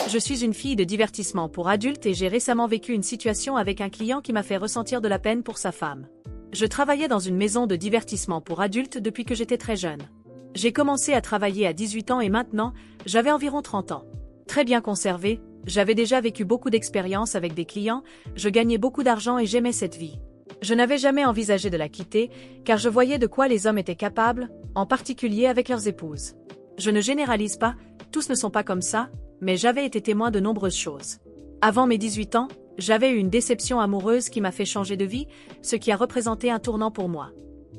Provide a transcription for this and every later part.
Je suis une fille de divertissement pour adultes et j'ai récemment vécu une situation avec un client qui m'a fait ressentir de la peine pour sa femme. Je travaillais dans une maison de divertissement pour adultes depuis que j'étais très jeune. J'ai commencé à travailler à 18 ans et maintenant, j'avais environ 30 ans. Très bien conservé, j'avais déjà vécu beaucoup d'expériences avec des clients, je gagnais beaucoup d'argent et j'aimais cette vie. Je n'avais jamais envisagé de la quitter, car je voyais de quoi les hommes étaient capables, en particulier avec leurs épouses. Je ne généralise pas, tous ne sont pas comme ça, mais j'avais été témoin de nombreuses choses. Avant mes 18 ans, j'avais eu une déception amoureuse qui m'a fait changer de vie, ce qui a représenté un tournant pour moi.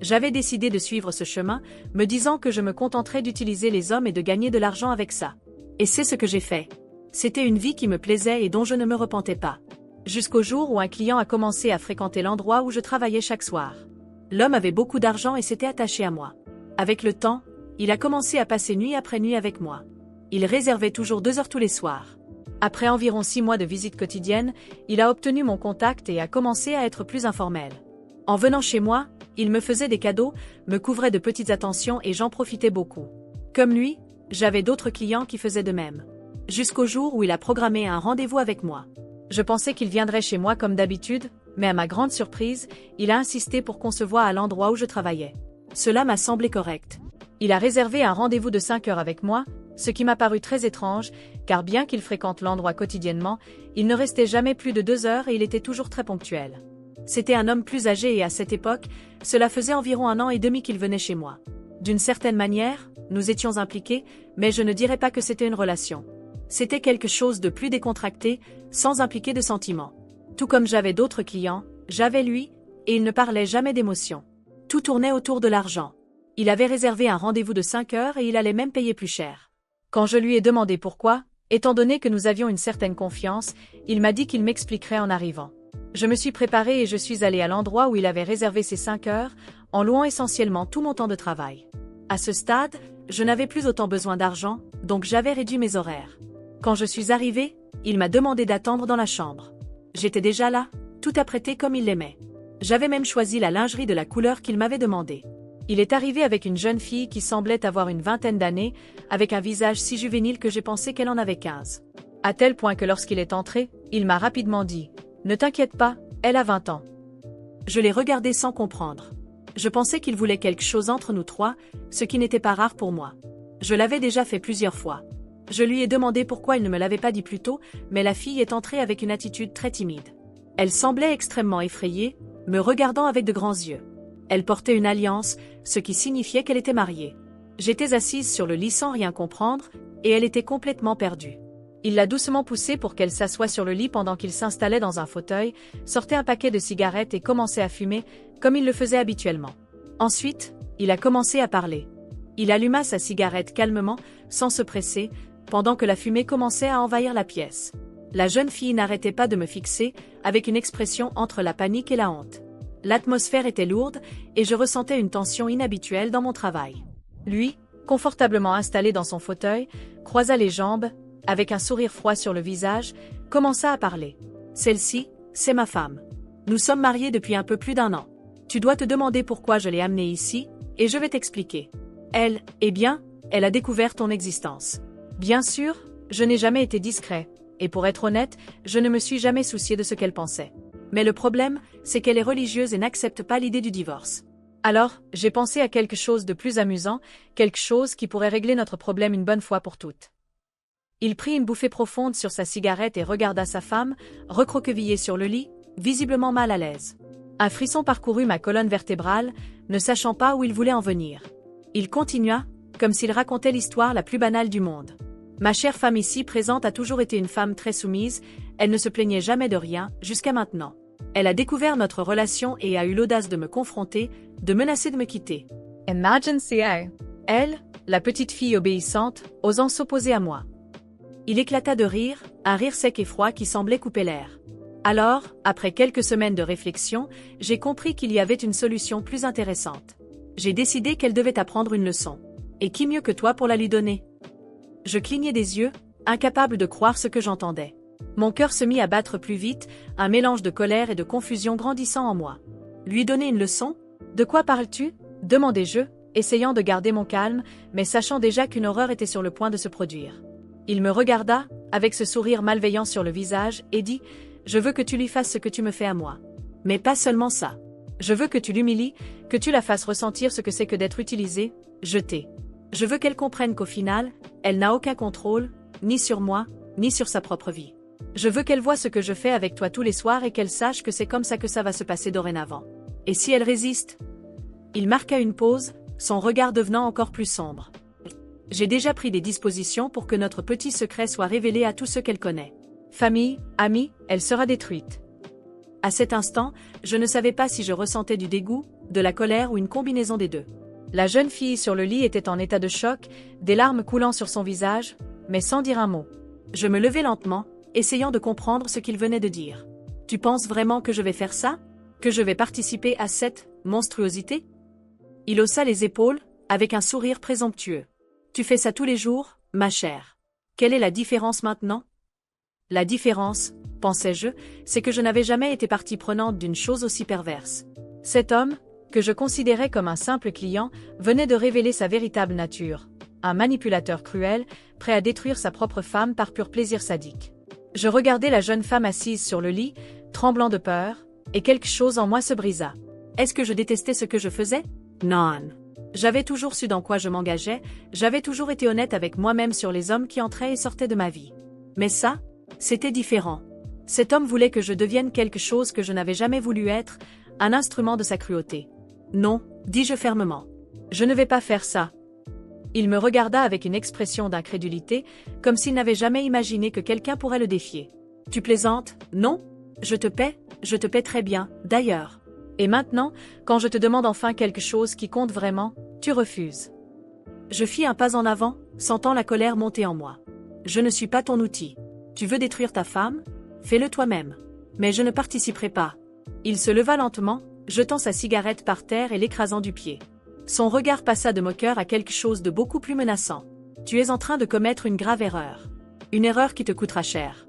J'avais décidé de suivre ce chemin, me disant que je me contenterais d'utiliser les hommes et de gagner de l'argent avec ça. Et c'est ce que j'ai fait. C'était une vie qui me plaisait et dont je ne me repentais pas. Jusqu'au jour où un client a commencé à fréquenter l'endroit où je travaillais chaque soir. L'homme avait beaucoup d'argent et s'était attaché à moi. Avec le temps, il a commencé à passer nuit après nuit avec moi. Il réservait toujours 2 heures tous les soirs. Après environ 6 mois de visite quotidienne, il a obtenu mon contact et a commencé à être plus informel. En venant chez moi, il me faisait des cadeaux, me couvrait de petites attentions et j'en profitais beaucoup. Comme lui, j'avais d'autres clients qui faisaient de même. Jusqu'au jour où il a programmé un rendez-vous avec moi. Je pensais qu'il viendrait chez moi comme d'habitude, mais à ma grande surprise, il a insisté pour qu'on se voie à l'endroit où je travaillais. Cela m'a semblé correct. Il a réservé un rendez-vous de 5 heures avec moi, ce qui m'a paru très étrange, car bien qu'il fréquente l'endroit quotidiennement, il ne restait jamais plus de 2 heures et il était toujours très ponctuel. C'était un homme plus âgé et à cette époque, cela faisait environ 1 an et demi qu'il venait chez moi. D'une certaine manière, nous étions impliqués, mais je ne dirais pas que c'était une relation. C'était quelque chose de plus décontracté, sans impliquer de sentiments. Tout comme j'avais d'autres clients, j'avais lui, et il ne parlait jamais d'émotions. Tout tournait autour de l'argent. Il avait réservé un rendez-vous de 5 heures et il allait même payer plus cher. Quand je lui ai demandé pourquoi, étant donné que nous avions une certaine confiance, il m'a dit qu'il m'expliquerait en arrivant. Je me suis préparée et je suis allée à l'endroit où il avait réservé ses 5 heures, en louant essentiellement tout mon temps de travail. À ce stade, je n'avais plus autant besoin d'argent, donc j'avais réduit mes horaires. Quand je suis arrivée, il m'a demandé d'attendre dans la chambre. J'étais déjà là, tout apprêté comme il l'aimait. J'avais même choisi la lingerie de la couleur qu'il m'avait demandé. Il est arrivé avec une jeune fille qui semblait avoir une vingtaine d'années, avec un visage si juvénile que j'ai pensé qu'elle en avait 15. À tel point que lorsqu'il est entré, il m'a rapidement dit « Ne t'inquiète pas, elle a 20 ans ». Je l'ai regardé sans comprendre. Je pensais qu'il voulait quelque chose entre nous trois, ce qui n'était pas rare pour moi. Je l'avais déjà fait plusieurs fois. Je lui ai demandé pourquoi il ne me l'avait pas dit plus tôt, mais la fille est entrée avec une attitude très timide. Elle semblait extrêmement effrayée, me regardant avec de grands yeux. Elle portait une alliance, ce qui signifiait qu'elle était mariée. J'étais assise sur le lit sans rien comprendre, et elle était complètement perdue. Il l'a doucement poussée pour qu'elle s'assoie sur le lit pendant qu'il s'installait dans un fauteuil, sortait un paquet de cigarettes et commençait à fumer, comme il le faisait habituellement. Ensuite, il a commencé à parler. Il alluma sa cigarette calmement, sans se presser, pendant que la fumée commençait à envahir la pièce. La jeune fille n'arrêtait pas de me fixer, avec une expression entre la panique et la honte. L'atmosphère était lourde, et je ressentais une tension inhabituelle dans mon travail. Lui, confortablement installé dans son fauteuil, croisa les jambes, avec un sourire froid sur le visage, commença à parler. « Celle-ci, c'est ma femme. Nous sommes mariés depuis un peu plus d'1 an. Tu dois te demander pourquoi je l'ai amenée ici, et je vais t'expliquer. Elle, eh bien, elle a découvert ton existence. Bien sûr, je n'ai jamais été discret, et pour être honnête, je ne me suis jamais soucié de ce qu'elle pensait. Mais le problème, c'est qu'elle est religieuse et n'accepte pas l'idée du divorce. Alors, j'ai pensé à quelque chose de plus amusant, quelque chose qui pourrait régler notre problème une bonne fois pour toutes. » Il prit une bouffée profonde sur sa cigarette et regarda sa femme, recroquevillée sur le lit, visiblement mal à l'aise. Un frisson parcourut ma colonne vertébrale, ne sachant pas où il voulait en venir. Il continua, comme s'il racontait l'histoire la plus banale du monde. Ma chère femme ici présente a toujours été une femme très soumise, elle ne se plaignait jamais de rien, jusqu'à maintenant. Elle a découvert notre relation et a eu l'audace de me confronter, de menacer de me quitter. Imagine CA. Elle, la petite fille obéissante, osant s'opposer à moi. Il éclata de rire, un rire sec et froid qui semblait couper l'air. Alors, après quelques semaines de réflexion, j'ai compris qu'il y avait une solution plus intéressante. J'ai décidé qu'elle devait apprendre une leçon. Et qui mieux que toi pour la lui donner? Je clignais des yeux, incapable de croire ce que j'entendais. Mon cœur se mit à battre plus vite, un mélange de colère et de confusion grandissant en moi. Lui donner une leçon? De quoi parles-tu? Demandai-je, essayant de garder mon calme, mais sachant déjà qu'une horreur était sur le point de se produire. Il me regarda, avec ce sourire malveillant sur le visage, et dit « Je veux que tu lui fasses ce que tu me fais à moi. Mais pas seulement ça. Je veux que tu l'humilies, que tu la fasses ressentir ce que c'est que d'être utilisée, jetée. Je veux qu'elle comprenne qu'au final, elle n'a aucun contrôle, ni sur moi, ni sur sa propre vie. Je veux qu'elle voie ce que je fais avec toi tous les soirs et qu'elle sache que c'est comme ça que ça va se passer dorénavant. Et si elle résiste ?» Il marqua une pause, son regard devenant encore plus sombre. « J'ai déjà pris des dispositions pour que notre petit secret soit révélé à tous ceux qu'elle connaît. Famille, amis, elle sera détruite. » À cet instant, je ne savais pas si je ressentais du dégoût, de la colère ou une combinaison des deux. La jeune fille sur le lit était en état de choc, des larmes coulant sur son visage, mais sans dire un mot. Je me levai lentement, essayant de comprendre ce qu'il venait de dire. « Tu penses vraiment que je vais faire ça? Que je vais participer à cette monstruosité ?» Il haussa les épaules, avec un sourire présomptueux. « Tu fais ça tous les jours, ma chère. Quelle est la différence maintenant? » La différence, pensais-je, c'est que je n'avais jamais été partie prenante d'une chose aussi perverse. Cet homme, que je considérais comme un simple client, venait de révéler sa véritable nature. Un manipulateur cruel, prêt à détruire sa propre femme par pur plaisir sadique. Je regardais la jeune femme assise sur le lit, tremblant de peur, et quelque chose en moi se brisa. Est-ce que je détestais ce que je faisais? Non. J'avais toujours su dans quoi je m'engageais, j'avais toujours été honnête avec moi-même sur les hommes qui entraient et sortaient de ma vie. Mais ça, c'était différent. Cet homme voulait que je devienne quelque chose que je n'avais jamais voulu être, un instrument de sa cruauté. Non, dis-je fermement. Je ne vais pas faire ça. Il me regarda avec une expression d'incrédulité, comme s'il n'avait jamais imaginé que quelqu'un pourrait le défier. Tu plaisantes? Non? Je te paie très bien, d'ailleurs. Et maintenant, quand je te demande enfin quelque chose qui compte vraiment, tu refuses. Je fis un pas en avant, sentant la colère monter en moi. Je ne suis pas ton outil. Tu veux détruire ta femme? Fais-le toi-même. Mais je ne participerai pas. Il se leva lentement, jetant sa cigarette par terre et l'écrasant du pied. Son regard passa de moqueur à quelque chose de beaucoup plus menaçant. Tu es en train de commettre une grave erreur. Une erreur qui te coûtera cher.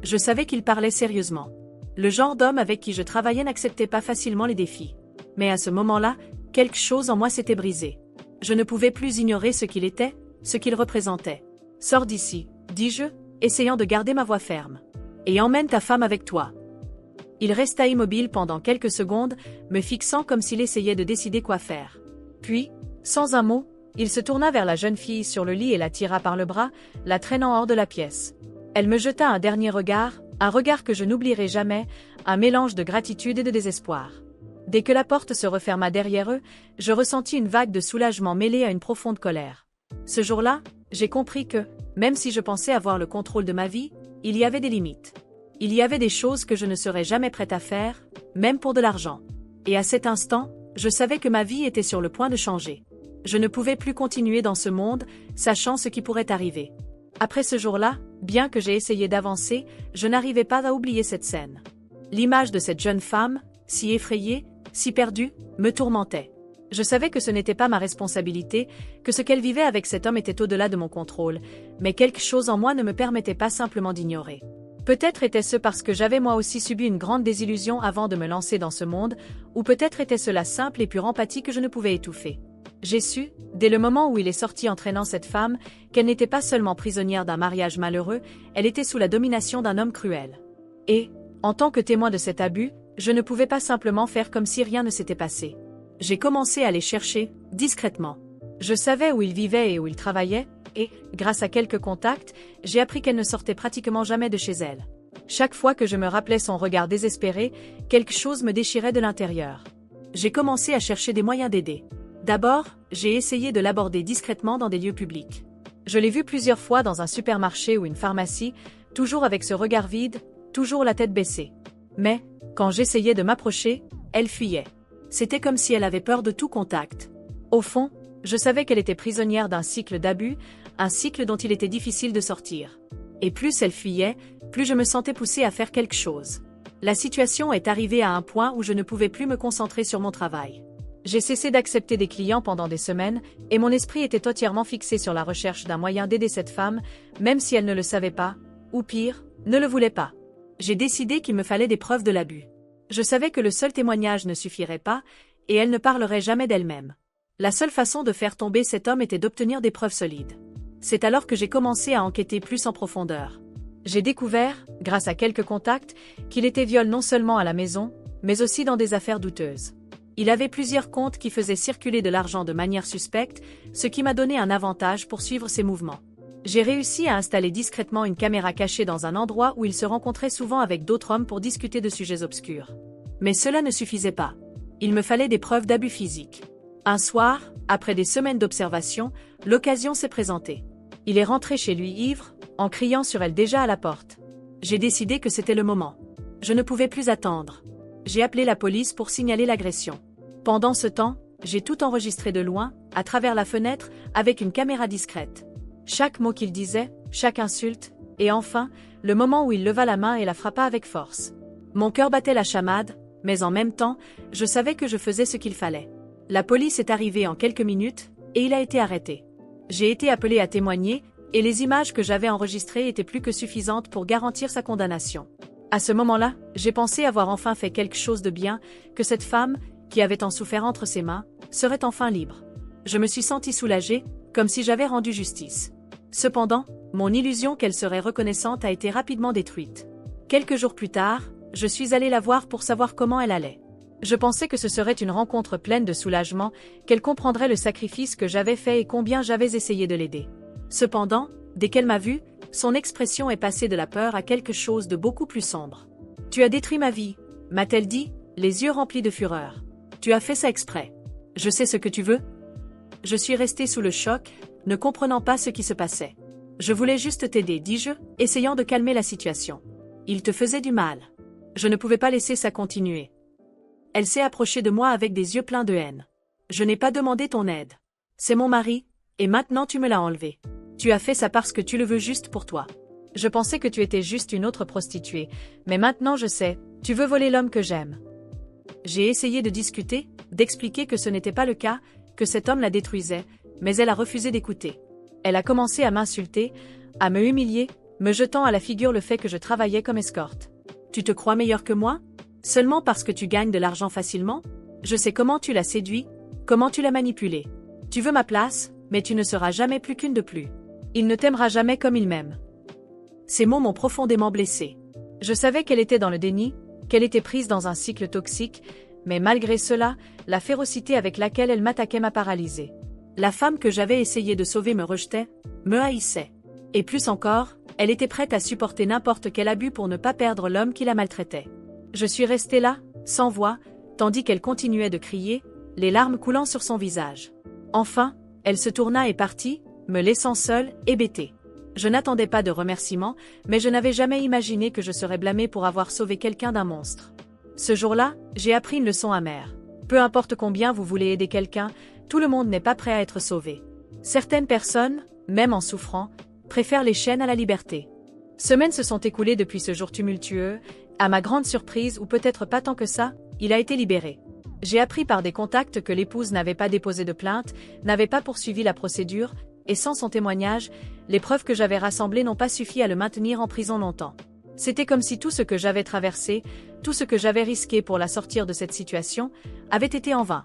Je savais qu'il parlait sérieusement. Le genre d'homme avec qui je travaillais n'acceptait pas facilement les défis. Mais à ce moment-là, quelque chose en moi s'était brisé. Je ne pouvais plus ignorer ce qu'il était, ce qu'il représentait. Sors d'ici, dis-je, essayant de garder ma voix ferme. Et emmène ta femme avec toi. Il resta immobile pendant quelques secondes, me fixant comme s'il essayait de décider quoi faire. Puis, sans un mot, il se tourna vers la jeune fille sur le lit et la tira par le bras, la traînant hors de la pièce. Elle me jeta un dernier regard, un regard que je n'oublierai jamais, un mélange de gratitude et de désespoir. Dès que la porte se referma derrière eux, je ressentis une vague de soulagement mêlée à une profonde colère. Ce jour-là, j'ai compris que, même si je pensais avoir le contrôle de ma vie, il y avait des limites. Il y avait des choses que je ne serais jamais prête à faire, même pour de l'argent. Et à cet instant, je savais que ma vie était sur le point de changer. Je ne pouvais plus continuer dans ce monde, sachant ce qui pourrait arriver. Après ce jour-là, bien que j'ai essayé d'avancer, je n'arrivais pas à oublier cette scène. L'image de cette jeune femme, si effrayée, si perdue, me tourmentait. Je savais que ce n'était pas ma responsabilité, que ce qu'elle vivait avec cet homme était au-delà de mon contrôle, mais quelque chose en moi ne me permettait pas simplement d'ignorer. Peut-être était-ce parce que j'avais moi aussi subi une grande désillusion avant de me lancer dans ce monde, ou peut-être était-ce la simple et pure empathie que je ne pouvais étouffer. J'ai su, dès le moment où il est sorti entraînant cette femme, qu'elle n'était pas seulement prisonnière d'un mariage malheureux, elle était sous la domination d'un homme cruel. Et, en tant que témoin de cet abus, je ne pouvais pas simplement faire comme si rien ne s'était passé. J'ai commencé à les chercher, discrètement. Je savais où ils vivaient et où ils travaillaient, et, grâce à quelques contacts, j'ai appris qu'elle ne sortait pratiquement jamais de chez elle. Chaque fois que je me rappelais son regard désespéré, quelque chose me déchirait de l'intérieur. J'ai commencé à chercher des moyens d'aider. D'abord, j'ai essayé de l'aborder discrètement dans des lieux publics. Je l'ai vue plusieurs fois dans un supermarché ou une pharmacie, toujours avec ce regard vide, toujours la tête baissée. Mais, quand j'essayais de m'approcher, elle fuyait. C'était comme si elle avait peur de tout contact. Au fond, je savais qu'elle était prisonnière d'un cycle d'abus, un cycle dont il était difficile de sortir. Et plus elle fuyait, plus je me sentais poussée à faire quelque chose. La situation est arrivée à un point où je ne pouvais plus me concentrer sur mon travail. J'ai cessé d'accepter des clients pendant des semaines, et mon esprit était entièrement fixé sur la recherche d'un moyen d'aider cette femme, même si elle ne le savait pas, ou pire, ne le voulait pas. J'ai décidé qu'il me fallait des preuves de l'abus. Je savais que le seul témoignage ne suffirait pas, et elle ne parlerait jamais d'elle-même. La seule façon de faire tomber cet homme était d'obtenir des preuves solides. C'est alors que j'ai commencé à enquêter plus en profondeur. J'ai découvert, grâce à quelques contacts, qu'il était viol non seulement à la maison, mais aussi dans des affaires douteuses. Il avait plusieurs comptes qui faisaient circuler de l'argent de manière suspecte, ce qui m'a donné un avantage pour suivre ses mouvements. J'ai réussi à installer discrètement une caméra cachée dans un endroit où il se rencontrait souvent avec d'autres hommes pour discuter de sujets obscurs. Mais cela ne suffisait pas. Il me fallait des preuves d'abus physiques. Un soir, après des semaines d'observation, l'occasion s'est présentée. Il est rentré chez lui ivre, en criant sur elle déjà à la porte. J'ai décidé que c'était le moment. Je ne pouvais plus attendre. J'ai appelé la police pour signaler l'agression. Pendant ce temps, j'ai tout enregistré de loin, à travers la fenêtre, avec une caméra discrète. Chaque mot qu'il disait, chaque insulte, et enfin, le moment où il leva la main et la frappa avec force. Mon cœur battait la chamade, mais en même temps, je savais que je faisais ce qu'il fallait. La police est arrivée en quelques minutes, et il a été arrêté. J'ai été appelé à témoigner, et les images que j'avais enregistrées étaient plus que suffisantes pour garantir sa condamnation. À ce moment-là, j'ai pensé avoir enfin fait quelque chose de bien, que cette femme, qui avait tant souffert entre ses mains, serait enfin libre. Je me suis sentie soulagée, comme si j'avais rendu justice. Cependant, mon illusion qu'elle serait reconnaissante a été rapidement détruite. Quelques jours plus tard, je suis allée la voir pour savoir comment elle allait. Je pensais que ce serait une rencontre pleine de soulagement, qu'elle comprendrait le sacrifice que j'avais fait et combien j'avais essayé de l'aider. Cependant, dès qu'elle m'a vue, son expression est passée de la peur à quelque chose de beaucoup plus sombre. « Tu as détruit ma vie », m'a-t-elle dit, les yeux remplis de fureur. « Tu as fait ça exprès. Je sais ce que tu veux ?» Je suis restée sous le choc, ne comprenant pas ce qui se passait. « Je voulais juste t'aider, dis-je, essayant de calmer la situation. Il te faisait du mal. Je ne pouvais pas laisser ça continuer. » Elle s'est approchée de moi avec des yeux pleins de haine. « Je n'ai pas demandé ton aide. C'est mon mari, et maintenant tu me l'as enlevé. Tu as fait ça parce que tu le veux juste pour toi. Je pensais que tu étais juste une autre prostituée, mais maintenant je sais, tu veux voler l'homme que j'aime. » J'ai essayé de discuter, d'expliquer que ce n'était pas le cas, que cet homme la détruisait, mais elle a refusé d'écouter. Elle a commencé à m'insulter, à me humilier, me jetant à la figure le fait que je travaillais comme escorte. « Tu te crois meilleur que moi ? Seulement parce que tu gagnes de l'argent facilement ? Je sais comment tu l'as séduit, comment tu l'as manipulé. Tu veux ma place, mais tu ne seras jamais plus qu'une de plus. Il ne t'aimera jamais comme il m'aime. » Ces mots m'ont profondément blessée. Je savais qu'elle était dans le déni, qu'elle était prise dans un cycle toxique, mais malgré cela, la férocité avec laquelle elle m'attaquait m'a paralysée. La femme que j'avais essayé de sauver me rejetait, me haïssait. Et plus encore, elle était prête à supporter n'importe quel abus pour ne pas perdre l'homme qui la maltraitait. Je suis restée là, sans voix, tandis qu'elle continuait de crier, les larmes coulant sur son visage. Enfin, elle se tourna et partit, me laissant seule, hébétée. Je n'attendais pas de remerciements, mais je n'avais jamais imaginé que je serais blâmée pour avoir sauvé quelqu'un d'un monstre. Ce jour-là, j'ai appris une leçon amère. Peu importe combien vous voulez aider quelqu'un, tout le monde n'est pas prêt à être sauvé. Certaines personnes, même en souffrant, préfèrent les chaînes à la liberté. Semaines se sont écoulées depuis ce jour tumultueux. À ma grande surprise, ou peut-être pas tant que ça, il a été libéré. J'ai appris par des contacts que l'épouse n'avait pas déposé de plainte, n'avait pas poursuivi la procédure, et sans son témoignage, les preuves que j'avais rassemblées n'ont pas suffi à le maintenir en prison longtemps. C'était comme si tout ce que j'avais traversé, tout ce que j'avais risqué pour la sortir de cette situation, avait été en vain.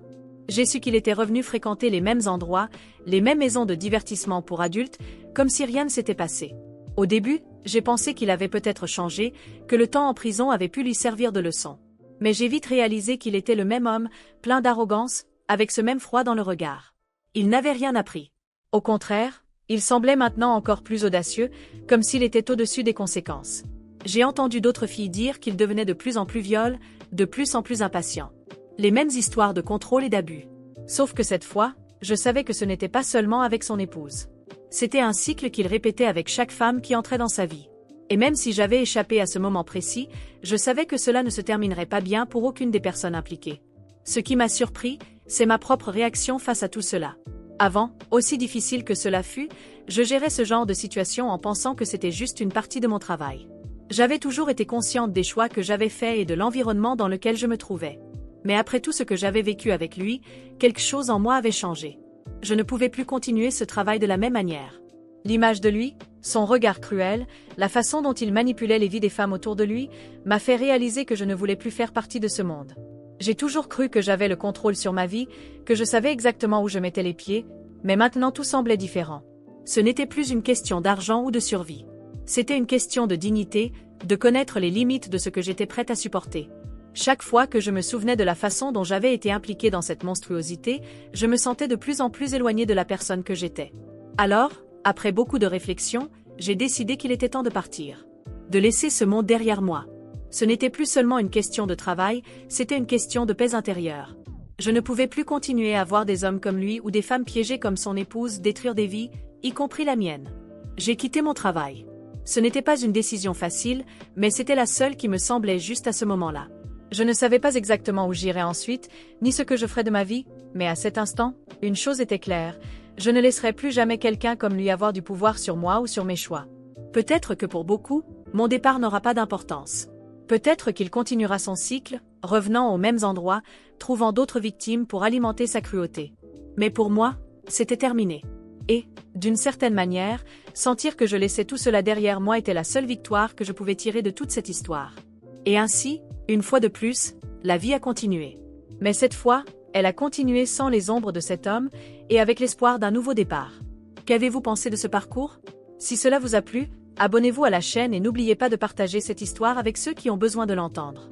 J'ai su qu'il était revenu fréquenter les mêmes endroits, les mêmes maisons de divertissement pour adultes, comme si rien ne s'était passé. Au début, j'ai pensé qu'il avait peut-être changé, que le temps en prison avait pu lui servir de leçon. Mais j'ai vite réalisé qu'il était le même homme, plein d'arrogance, avec ce même froid dans le regard. Il n'avait rien appris. Au contraire, il semblait maintenant encore plus audacieux, comme s'il était au-dessus des conséquences. J'ai entendu d'autres filles dire qu'il devenait de plus en plus viol, de plus en plus impatient. Les mêmes histoires de contrôle et d'abus. Sauf que cette fois, je savais que ce n'était pas seulement avec son épouse. C'était un cycle qu'il répétait avec chaque femme qui entrait dans sa vie. Et même si j'avais échappé à ce moment précis, je savais que cela ne se terminerait pas bien pour aucune des personnes impliquées. Ce qui m'a surpris, c'est ma propre réaction face à tout cela. Avant, aussi difficile que cela fut, je gérais ce genre de situation en pensant que c'était juste une partie de mon travail. J'avais toujours été consciente des choix que j'avais faits et de l'environnement dans lequel je me trouvais. Mais après tout ce que j'avais vécu avec lui, quelque chose en moi avait changé. Je ne pouvais plus continuer ce travail de la même manière. L'image de lui, son regard cruel, la façon dont il manipulait les vies des femmes autour de lui, m'a fait réaliser que je ne voulais plus faire partie de ce monde. J'ai toujours cru que j'avais le contrôle sur ma vie, que je savais exactement où je mettais les pieds, mais maintenant tout semblait différent. Ce n'était plus une question d'argent ou de survie. C'était une question de dignité, de connaître les limites de ce que j'étais prête à supporter. Chaque fois que je me souvenais de la façon dont j'avais été impliquée dans cette monstruosité, je me sentais de plus en plus éloignée de la personne que j'étais. Alors, après beaucoup de réflexion, j'ai décidé qu'il était temps de partir. De laisser ce monde derrière moi. Ce n'était plus seulement une question de travail, c'était une question de paix intérieure. Je ne pouvais plus continuer à voir des hommes comme lui ou des femmes piégées comme son épouse détruire des vies, y compris la mienne. J'ai quitté mon travail. Ce n'était pas une décision facile, mais c'était la seule qui me semblait juste à ce moment-là. Je ne savais pas exactement où j'irais ensuite, ni ce que je ferais de ma vie, mais à cet instant, une chose était claire, je ne laisserai plus jamais quelqu'un comme lui avoir du pouvoir sur moi ou sur mes choix. Peut-être que pour beaucoup, mon départ n'aura pas d'importance. Peut-être qu'il continuera son cycle, revenant aux mêmes endroits, trouvant d'autres victimes pour alimenter sa cruauté. Mais pour moi, c'était terminé. Et, d'une certaine manière, sentir que je laissais tout cela derrière moi était la seule victoire que je pouvais tirer de toute cette histoire. Et ainsi, une fois de plus, la vie a continué. Mais cette fois, elle a continué sans les ombres de cet homme et avec l'espoir d'un nouveau départ. Qu'avez-vous pensé de ce parcours? Si cela vous a plu, abonnez-vous à la chaîne et n'oubliez pas de partager cette histoire avec ceux qui ont besoin de l'entendre.